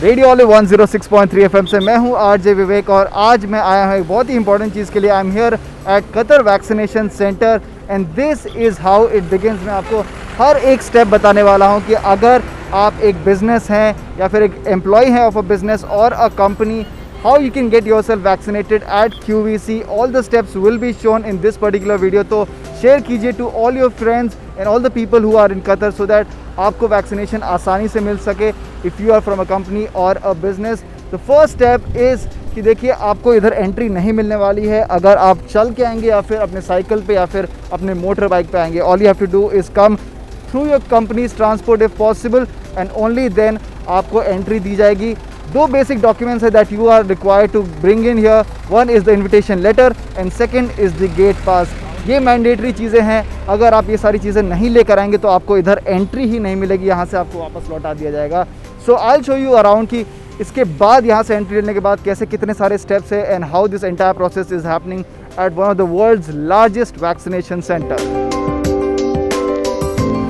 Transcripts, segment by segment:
Radio olive 106.3 FM से मैं हूं आरजे विवेक और आज मैं आया हूं एक बहुत ही इंपॉर्टेंट चीज़ के लिए। आई am here eight Qatar vaccination centre and this is how it begins. मैं आपको हर एक स्टेप बताने वाला हूं कि अगर आप एक बिज़नेस हैं या फिर एक एम्प्लॉय हैं ऑफ अ बिज़नेस और a company, how you can get yourself vaccinated at QVC. All the steps will be shown in this particular video. तो share कीजिए to all your friends and all the people who are in Qatar so that आपको vaccination आसानी से मिल सके if you are from a company or a business. The first step is कि देखिए आपको इधर एंट्री नहीं मिलने वाली है अगर आप चल के आएंगे या फिर अपने साइकिल पे या फिर अपने मोटर बाइक पे आएंगे। All you have to do is come through your company's transport if possible and only then आपको एंट्री दी जाएगी। दो बेसिक डॉक्यूमेंट्स है that you are required to bring in here. One is the invitation letter and second is the gate pass. ये mandatory चीज़ें हैं, अगर आप ये सारी चीज़ें नहीं लेकर आएंगे तो आपको इधर एंट्री ही नहीं मिलेगी, यहाँ से आपको वापस लौटा दिया जाएगा। So I will show you around कि इसके बाद यहाँ से एंट्री लेने के बाद कैसे कितने सारे स्टेप्स है and how this entire process is happening at one of the world's largest vaccination centre.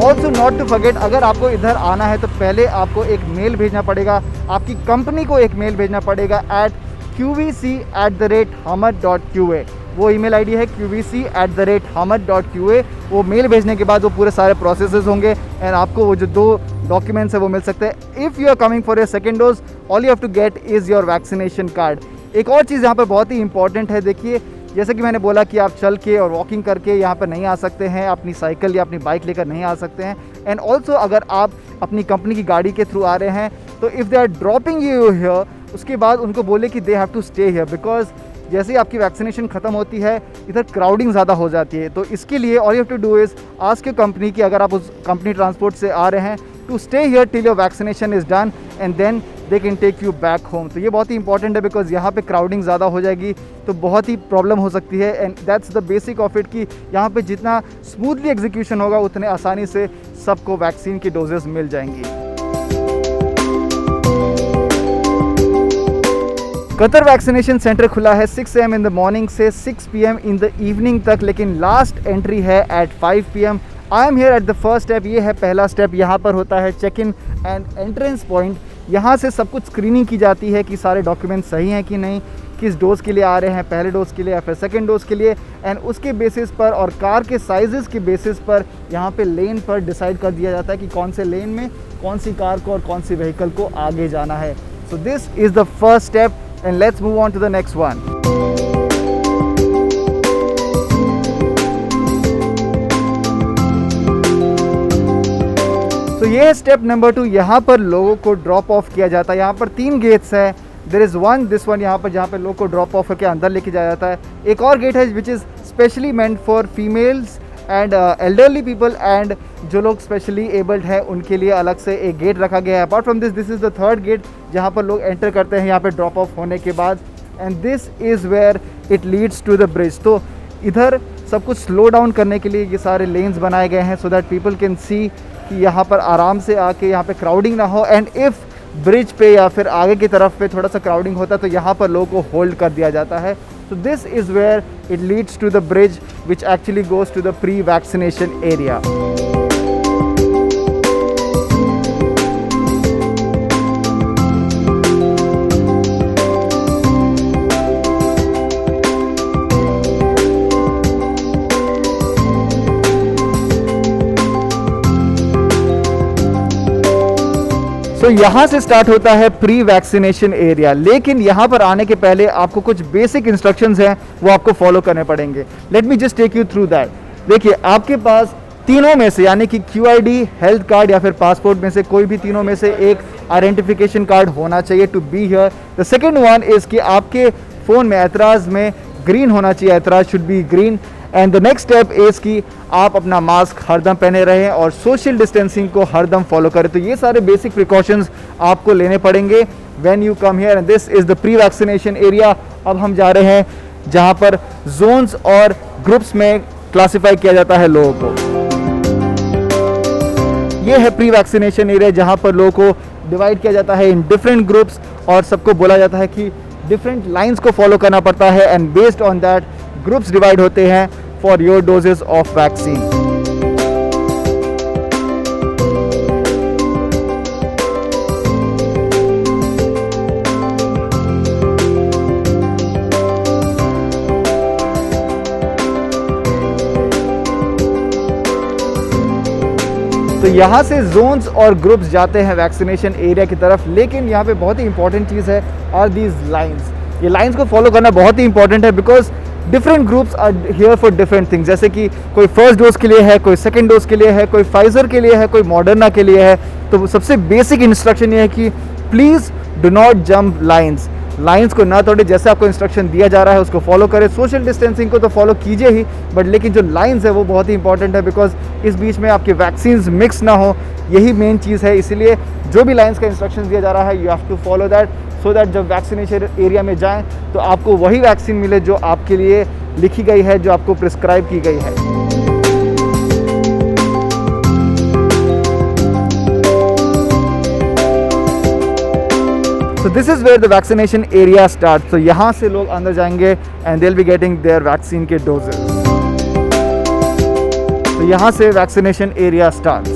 Also not to forget, अगर आपको इधर आना है तो पहले आपको एक मेल भेजना पड़ेगा, आपकी कंपनी को एक मेल भेजना पड़ेगा at qvc@hamad.qa। वो ईमेल आईडी है qvc@hamad.qa। वो मेल भेजने के बाद वो पूरे सारे प्रोसेसेस होंगे एंड आपको वो जो दो डॉक्यूमेंट्स है वो मिल सकते हैं। If you are coming for your second dose, all you have to get is your vaccination card. एक और चीज़ यहाँ पर बहुत ही इंपॉर्टेंट है, देखिए जैसे कि मैंने बोला कि आप चल के और वॉकिंग करके यहाँ पर नहीं आ सकते हैं, अपनी साइकिल या अपनी बाइक लेकर नहीं आ सकते हैं। एंड ऑल्सो अगर आप अपनी कंपनी की गाड़ी के थ्रू आ रहे हैं तो if they are dropping you here, उसके बाद उनको बोले कि they have to stay here, because जैसे ही आपकी वैक्सीनेशन ख़त्म होती है इधर क्राउडिंग ज़्यादा हो जाती है। तो इसके लिए all you have to do is ask your company कि अगर आप उस कंपनी ट्रांसपोर्ट से आ रहे हैं to stay here till your vaccination is done and then they can take you back home. तो ये बहुत ही इंपॉर्टेंट है बिकॉज यहाँ पे क्राउडिंग ज़्यादा हो जाएगी तो बहुत ही प्रॉब्लम हो सकती है and that's the basic of it कि यहाँ पे जितना स्मूथली एग्जीक्यूशन होगा उतने आसानी से सबको वैक्सीन की डोजेस मिल जाएंगी। कतर वैक्सीनेशन सेंटर खुला है 6 AM इन द मॉर्निंग से 6 PM इन द इवनिंग तक, लेकिन लास्ट एंट्री है at 5 PM। I am here at the first step. ये है पहला स्टेप, यहाँ पर होता है check in and entrance point. यहाँ से सब कुछ स्क्रीनिंग की जाती है कि सारे डॉक्यूमेंट सही हैं कि नहीं, किस डोज़ के लिए आ रहे हैं, पहले डोज़ के लिए या फिर सेकंड डोज़ के लिए, एंड उसके बेसिस पर और कार के साइज़ के बेसिस पर यहाँ पे लेन पर डिसाइड कर दिया जाता है कि कौन से लेन में कौन सी कार को और कौन सी व्हीकल को आगे जाना है। So this is the first step and let's move on to the next one. तो ये है स्टेप नंबर 2। यहाँ पर लोगों को ड्रॉप ऑफ किया जाता है। यहाँ पर 3 गेट्स हैं। There is one this one यहाँ पर जहाँ पर लोगों को ड्रॉप ऑफ करके अंदर लेके जाया जाता है। एक और गेट है which is specially meant for females and elderly people and जो लोग स्पेशली एबल्ड हैं उनके लिए अलग से एक गेट रखा गया है। Apart from this is the third gate जहाँ पर लोग एंटर करते हैं यहाँ पर ड्रॉप ऑफ होने के बाद and this is where it leads to the bridge. तो इधर सब कुछ स्लो डाउन करने के लिए ये सारे लेन्स बनाए गए हैं so that people can see कि यहाँ पर आराम से आके यहाँ पे क्राउडिंग ना हो एंड इफ़ ब्रिज पे या फिर आगे की तरफ पे थोड़ा सा क्राउडिंग होता है तो यहाँ पर लोगों को होल्ड कर दिया जाता है। So this is where it leads to the bridge which actually goes to the pre vaccination area. तो यहाँ से स्टार्ट होता है प्री वैक्सीनेशन एरिया, लेकिन यहाँ पर आने के पहले आपको कुछ बेसिक इंस्ट्रक्शंस हैं वो आपको फॉलो करने पड़ेंगे। Let me just take you through that. देखिए आपके पास तीनों में से यानी कि QID, हेल्थ कार्ड या फिर पासपोर्ट में से कोई भी तीनों में से एक आइडेंटिफिकेशन कार्ड होना चाहिए to be here. The second one is कि आपके फ़ोन में एतराज़ में ग्रीन होना चाहिए, Ehteraz should be green. And the next step is कि आप अपना मास्क हरदम पहने रहें और सोशल डिस्टेंसिंग को हरदम फॉलो करें। तो ये सारे बेसिक प्रिकॉशंस आपको लेने पड़ेंगे when you come here and this is the pre vaccination area. अब हम जा रहे हैं जहाँ पर जोन्स और ग्रुप्स में क्लासिफाई किया जाता है लोगों को। ये है प्री वैक्सीनेशन एरिया जहाँ पर लोगों को डिवाइड किया जाता है इन डिफरेंट ग्रुप्स और सबको बोला जाता है कि डिफरेंट लाइंस को फॉलो करना पड़ता है and based on that groups divide होते हैं for your doses of vaccine. तो यहाँ से जोन्स और ग्रुप्स जाते हैं वैक्सीनेशन एरिया की तरफ, लेकिन यहाँ पे बहुत ही इंपॉर्टेंट चीज़ है आर दीज लाइंस। ये लाइंस को फॉलो करना बहुत ही इंपॉर्टेंट है, because different groups are here for different things. जैसे कि कोई फर्स्ट डोज के लिए है, कोई सेकंड डोज के लिए है, कोई फाइजर के लिए है, कोई मॉडर्ना के लिए है। तो सबसे बेसिक इंस्ट्रक्शन ये है कि please do not jump lines को ना तोड़े। जैसे आपको इंस्ट्रक्शन दिया जा रहा है उसको फॉलो करें। सोशल डिस्टेंसिंग को तो फॉलो कीजिए ही, बट लेकिन जो लाइंस है वो बहुत ही इंपॉर्टेंट है, बिकॉज इस बीच में आपके वैक्सीन्स मिक्स ना हो, यही मेन चीज़ है। इसीलिए जो भी लाइंस का इंस्ट्रक्शन दिया जा रहा है, you have to follow that, so that जब वैक्सीनेशन एरिया में जाएँ तो आपको वही वैक्सीन मिले जो आपके लिए लिखी गई है, जो आपको प्रिस्क्राइब की गई है। So this is where the vaccination area starts. So यहाँ से लोग अंदर जाएंगे and they'll be getting their vaccine के doses. तो यहाँ से vaccination area starts.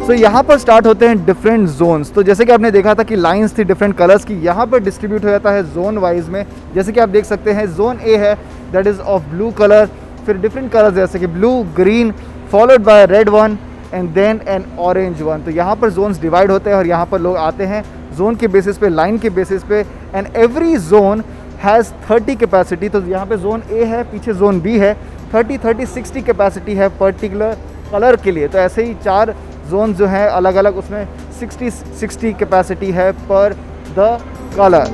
तो यहाँ पर स्टार्ट होते हैं डिफरेंट जोन्स। तो जैसे कि आपने देखा था कि लाइंस थी डिफरेंट कलर्स की, यहाँ पर डिस्ट्रीब्यूट हो जाता है जोन वाइज में। जैसे कि आप देख सकते हैं जोन ए है, that is of blue colour, फिर डिफरेंट कलर्स जैसे कि blue, green, followed by red one and then an orange one. तो यहाँ पर जोन्स डिवाइड होते हैं और यहाँ पर लोग आते हैं जोन के बेसिस पे, लाइन के बेसिस पे, and every zone has 30 capacity. तो यहाँ पे जोन ए है, पीछे जोन बी है, 30-30-60 कैपेसिटी है पर्टिकुलर कलर के लिए। तो ऐसे ही 4 जोन जो हैं अलग अलग, उसमें 60 कैपेसिटी है पर the colour.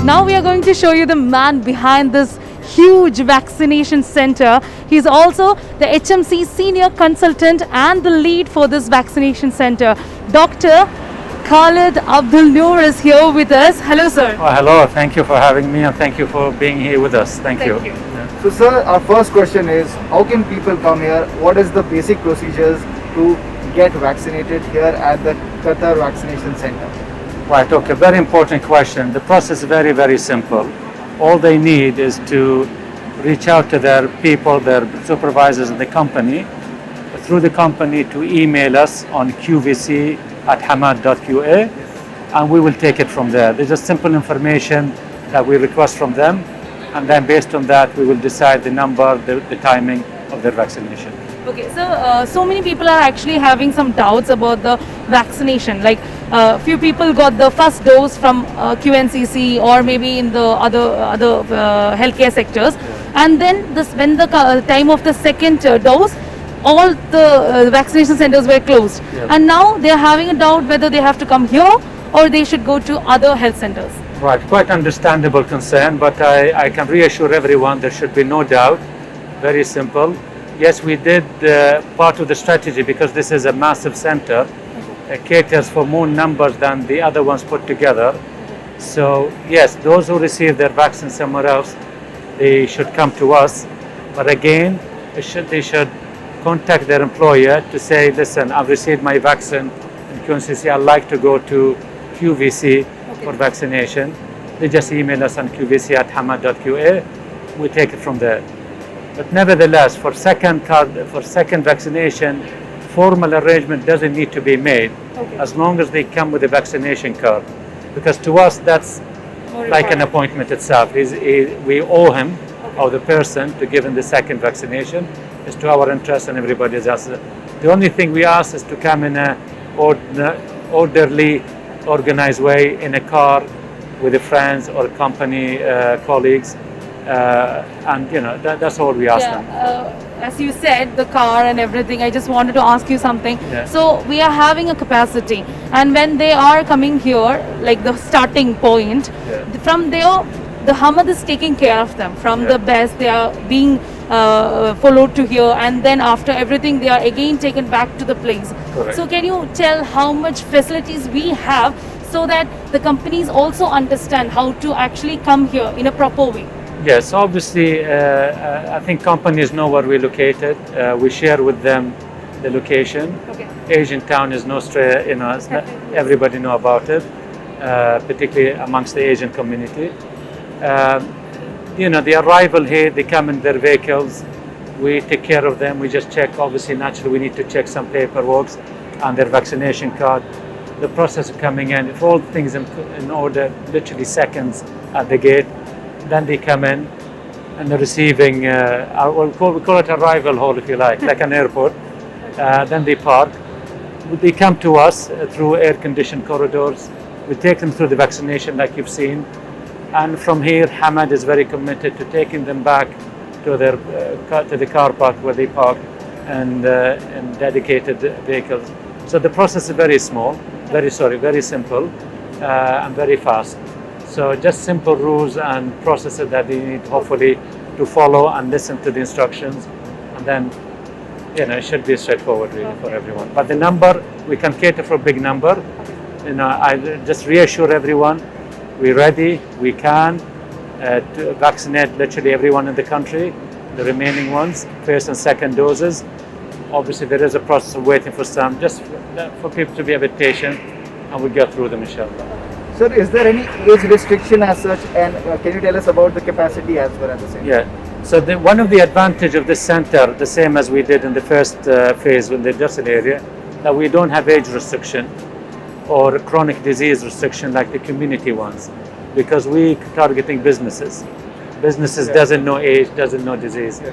Now we are going to show you the man behind this huge vaccination center. He's also the HMC senior consultant and the lead for this vaccination center. Dr. Khalid Abdul Noor is here with us. Hello, sir. Oh, hello. Thank you for having me, and thank you for being here with us. Thank you. Yeah. So, sir, our first question is, how can people come here? What is the basic procedures to get vaccinated here at the Qatar Vaccination Center? Right. Okay. Very important question. The process is very, very simple. All they need is to reach out to their people, their supervisors in the company, through the company to email us on qvc@hamad.qa, and we will take it from there. There's just simple information that we request from them, and then based on that we will decide the number, the timing of their vaccination. Okay, so many people are actually having some doubts about the vaccination. Like few people got the first dose from QNCC or maybe in the other healthcare sectors, and then when the time of the second dose, all the vaccination centers were closed, and now they are having a doubt whether they have to come here or they should go to other health centers. Right, quite understandable concern, but I can reassure everyone there should be no doubt. Very simple. Yes, we did part of the strategy, because this is a massive center. It caters for more numbers than the other ones put together. So yes, those who receive their vaccine somewhere else, they should come to us. But again, they should contact their employer to say, listen, I've received my vaccine in QNCC, I'd like to go to QVC for vaccination. They just email us on qvc@hamad.qa. We take it from there. But nevertheless, for second vaccination, formal arrangement doesn't need to be made, as long as they come with a vaccination card, because to us that's like an appointment itself. We owe him, or the person, to give him the second vaccination. It's to our interest and everybody's else. The only thing we ask is to come in a orderly, organized way, in a car with the friends or company colleagues, and that's all we ask them. As you said, the car and everything, I just wanted to ask you something. So we are having a capacity, and when they are coming here, like the starting point, from there the Hamad is taking care of them from the best. They are being followed to here, and then after everything they are again taken back to the place. Correct. So can you tell how much facilities we have, so that the companies also understand how to actually come here in a proper way? Yes, obviously, I think companies know where we're located. We share with them the location. Okay. Asian town is no everybody know about it, particularly amongst the Asian community. the arrival here, they come in their vehicles. We take care of them. We just check. Obviously, naturally, we need to check some paperwork and their vaccination card. The process of coming in, if all things in order, literally seconds at the gate, then they come in and they're receiving, we call it arrival hall if you like an airport. Then they park. They come to us through air-conditioned corridors. We take them through the vaccination like you've seen. And from here, Hamad is very committed to taking them back to their to the car park where they park and dedicated vehicles. So the process is very simple and very fast. So just simple rules and processes that they need hopefully to follow and listen to the instructions, and then it should be straightforward really for everyone. But the number, we can cater for a big number. I just reassure everyone, we're ready, we can to vaccinate literally everyone in the country, the remaining ones, first and second doses. Obviously there is a process of waiting for some, just for people to be a bit patient, and we'll get through them inshallah. Sir, is there any age restriction as such, and can you tell us about the capacity as well at the same time? Yeah, so one of the advantage of this center, the same as we did in the first phase in the Jassel area, that we don't have age restriction or chronic disease restriction like the community ones, because we targeting businesses. Businesses doesn't know age, doesn't know disease.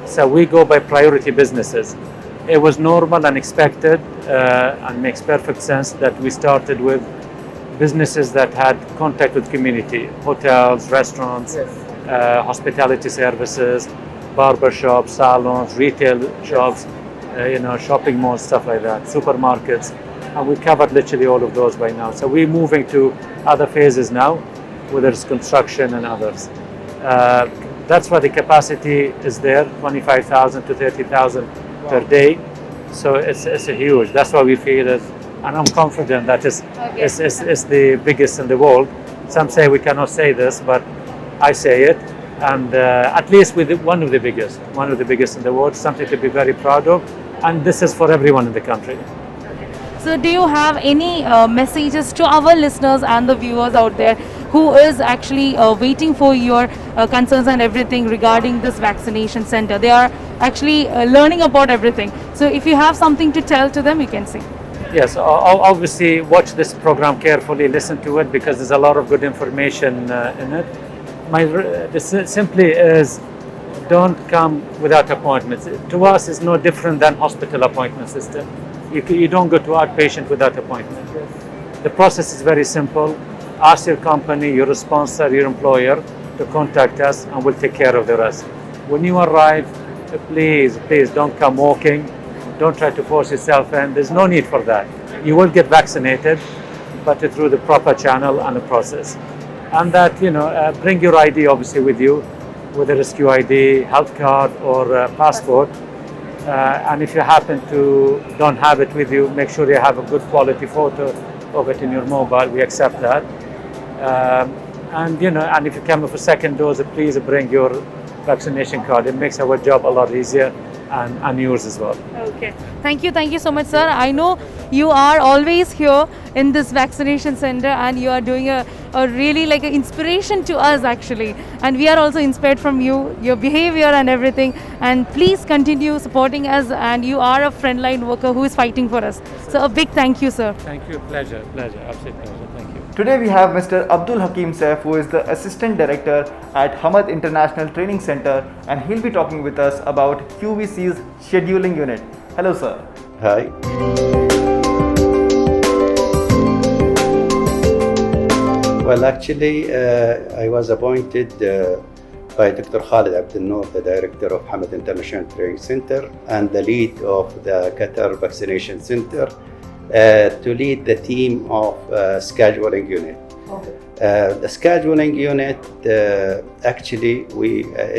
So we go by priority businesses. It was normal and expected and makes perfect sense that we started with businesses that had contact with community, hotels, restaurants, hospitality services, barber shops, salons, retail shops, shopping malls, stuff like that, supermarkets, and we covered literally all of those by now. So we're moving to other phases now, whether it's construction and others. That's why the capacity is there, 25,000 to 30,000 per day. So it's a huge. That's why we feel it. And I'm confident that it's the biggest in the world. Some say we cannot say this, but I say it. And at least with one of the biggest in the world, something to be very proud of. And this is for everyone in the country. So do you have any messages to our listeners and the viewers out there who is actually waiting for your concerns and everything regarding this vaccination center? They are actually learning about everything. So if you have something to tell to them, you can say. Yes, obviously watch this program carefully, listen to it, because there's a lot of good information in it. This simply is, don't come without appointments. To us, it's no different than hospital appointment system. You don't go to outpatient without appointment. The process is very simple. Ask your company, your sponsor, your employer to contact us, and we'll take care of the rest. When you arrive, please don't come walking. Don't try to force yourself in. There's no need for that. You will get vaccinated, but through the proper channel and the process. And that, bring your ID obviously with you, whether it's QID, health card, or passport. And if you happen to don't have it with you, make sure you have a good quality photo of it in your mobile. We accept that. And if you come for second dose, please bring your vaccination card. It makes our job a lot easier. And yours as well. Okay. Thank you so much, sir. I know you are always here in this vaccination center, and you are doing a really like an inspiration to us actually. And we are also inspired from you, your behavior and everything. And please continue supporting us. And you are a frontline worker who is fighting for us. So a big thank you, sir. Thank you. Pleasure. Absolute pleasure. Thank you. Today we have Mr. Abdul Hakim Saif, who is the Assistant Director at Hamad International Training Center, and he'll be talking with us about QVC's scheduling unit. Hello, sir. Hi. Well, actually, I was appointed by Dr. Khalid Abdel Noor, the Director of Hamad International Training Center and the lead of the Qatar Vaccination Center, to lead the team of scheduling unit. Okay. The scheduling unit, actually,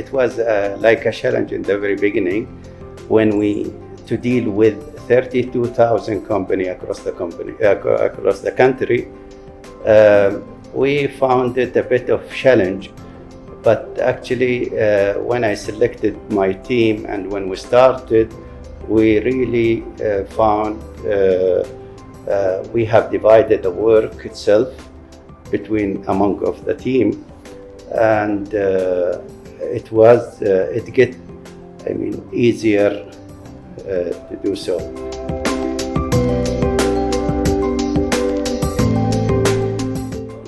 it was like a challenge in the very beginning when to deal with 32,000 companies across the country. We found it a bit of challenge, but actually, when I selected my team and when we started, we really found we have divided the work itself among of the team. and it get, easier to do so.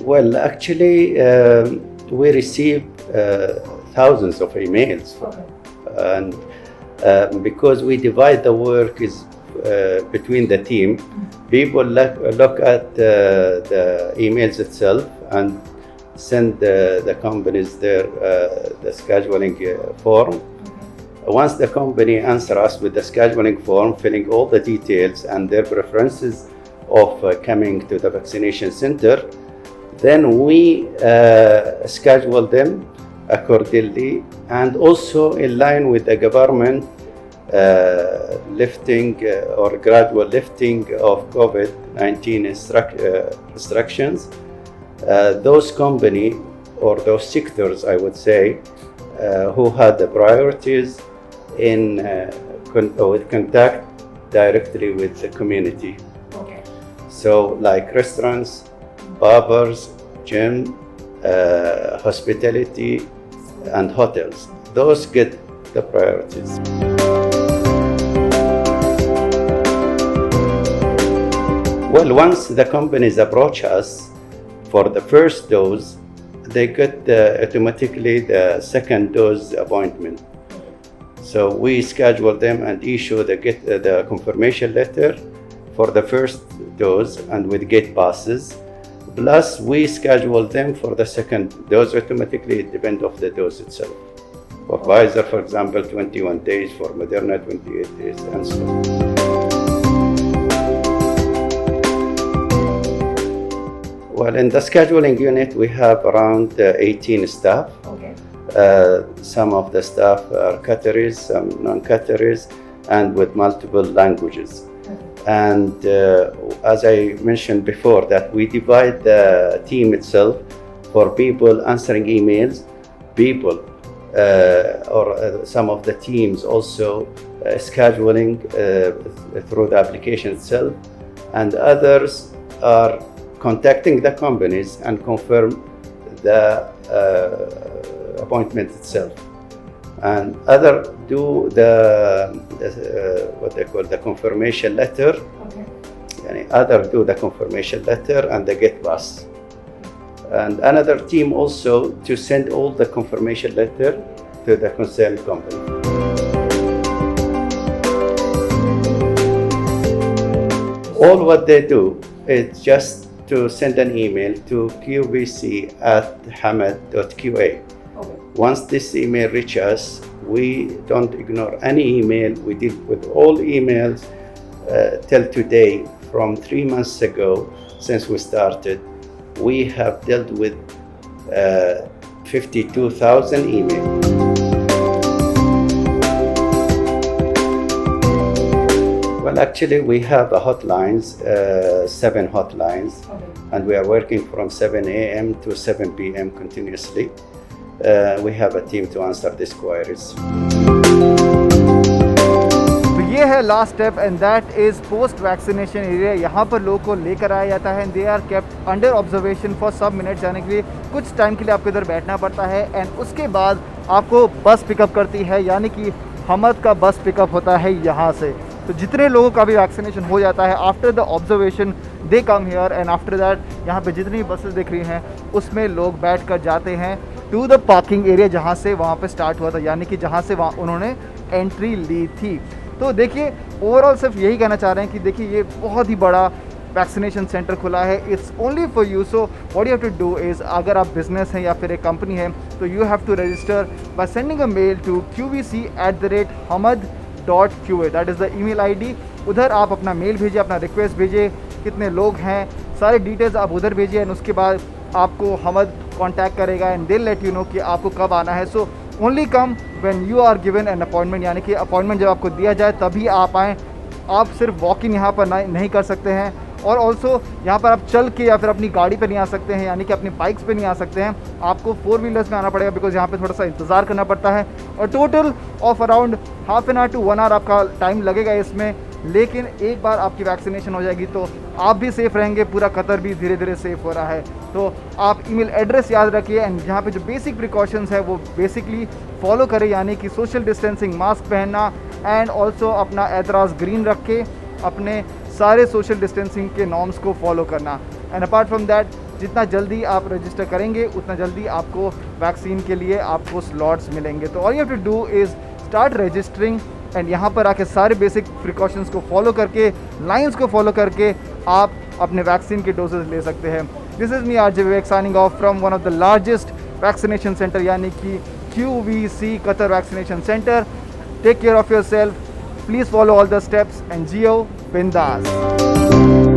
Well, actually, we receive thousands of emails, and because we divide the work is between the team, people look at the emails itself and send the companies the scheduling form. Once the company answer us with the scheduling form, filling all the details and their preferences of coming to the vaccination center, then we schedule them accordingly, and also in line with the government lifting or gradual lifting of COVID-19 restrictions. Those companies or those sectors, I would say, who had the priorities in with contact directly with the community. Okay. So like restaurants, barbers, gym, hospitality, and hotels. Those get the priorities. Well, once the companies approach us for the first dose, they get automatically the second dose appointment. So we schedule them and issue the confirmation letter for the first dose and with gate passes. Plus, we schedule them for the second dose automatically. It depends on the dose itself. For Pfizer, for example, 21 days, for Moderna, 28 days, and so on. Well, in the scheduling unit, we have around 18 staff. Okay. Some of the staff are Qataris, some non-Qataris, and with multiple languages. And as I mentioned before, that we divide the team itself for people answering emails, people or some of the teams also scheduling through the application itself, and others are contacting the companies and confirm the appointment itself. And other do what they call the confirmation letter. Okay. Other do the confirmation letter and the get pass. And another team also to send all the confirmation letter to the concerned company. All what they do is just to send an email to qvc@hamad.qa. Once this email reaches us, we don't ignore any email. We deal with all emails till today. From 3 months ago, since we started, we have dealt with 52,000 emails. Well, actually, we have hotlines, 7 hotlines, and we are working from 7 a.m. to 7 p.m. continuously. We have a team to answer these queries. तो ये है last step and that is post vaccination area. यहाँ पर लोगों को लेकर आया जाता है and they are kept under observation for सब मिनट। जाने के लिए कुछ टाइम के लिए आपको इधर बैठना पड़ता है एंड उसके बाद आपको बस पिकअप करती है, यानी कि हमद का बस पिकअप होता है यहाँ से। तो जितने लोगों का भी वैक्सीनेशन हो जाता है after the observation they come here and after that यहाँ पे जितनी बसेस दिख रही हैं उसमें लोग बैठ कर जाते हैं टू द पार्किंग एरिया जहाँ से वहाँ पे स्टार्ट हुआ था, यानी कि जहाँ से वहाँ उन्होंने एंट्री ली थी। तो देखिए ओवरऑल सिर्फ यही कहना चाह रहे हैं कि देखिए ये बहुत ही बड़ा वैक्सीनेशन सेंटर खुला है। It's only for you. So what you have to do is, अगर आप बिजनेस हैं या फिर एक कंपनी है तो you have to register by sending a mail to qvc@hamad.qa। That is the email ID. उधर आप अपना मेल भेजिए, अपना रिक्वेस्ट भेजिए, कितने लोग हैं, सारे डिटेल्स आप उधर भेजिए एंड उसके बाद आपको हमद कांटेक्ट करेगा and they let you know कि आपको कब आना है। So only come when you are given an appointment, यानी कि अपॉइंटमेंट जब आपको दिया जाए तभी आप आएँ। आप सिर्फ वॉक इन यहाँ पर नहीं कर सकते हैं और ऑल्सो यहाँ पर आप चल के या फिर अपनी गाड़ी पर नहीं आ सकते हैं, यानी कि अपनी बाइक्स पे नहीं आ सकते हैं। आपको 4 व्हीलर्स में आना पड़ेगा बिकॉज यहाँ पे थोड़ा सा इंतज़ार करना पड़ता है और total of around half an hour to 1 hour आपका टाइम लगेगा इसमें। लेकिन एक बार आपकी वैक्सीनेशन हो जाएगी तो आप भी सेफ़ रहेंगे, पूरा कतर भी धीरे धीरे सेफ़ हो रहा है। तो आप ईमेल एड्रेस याद रखिए एंड यहाँ पे जो बेसिक प्रिकॉशंस है वो बेसिकली फॉलो करें, यानी कि सोशल डिस्टेंसिंग, मास्क पहनना एंड ऑल्सो अपना एतराज़ ग्रीन रख के अपने सारे सोशल डिस्टेंसिंग के नॉर्म्स को फॉलो करना। एंड अपार्ट फ्रॉम दैट, जितना जल्दी आप रजिस्टर करेंगे उतना जल्दी आपको वैक्सीन के लिए आपको स्लॉट्स मिलेंगे। तो all you have to do is start registering and यहाँ पर आके सारे बेसिक प्रिकॉशंस को फॉलो करके, लाइंस को फॉलो करके आप अपने वैक्सीन के डोजेज ले सकते हैं। This is me RJ Vivek signing off from one of the largest vaccination center यानी कि QVC Qatar vaccination center. Take care of yourself, please follow all the steps and जियो बिंदास।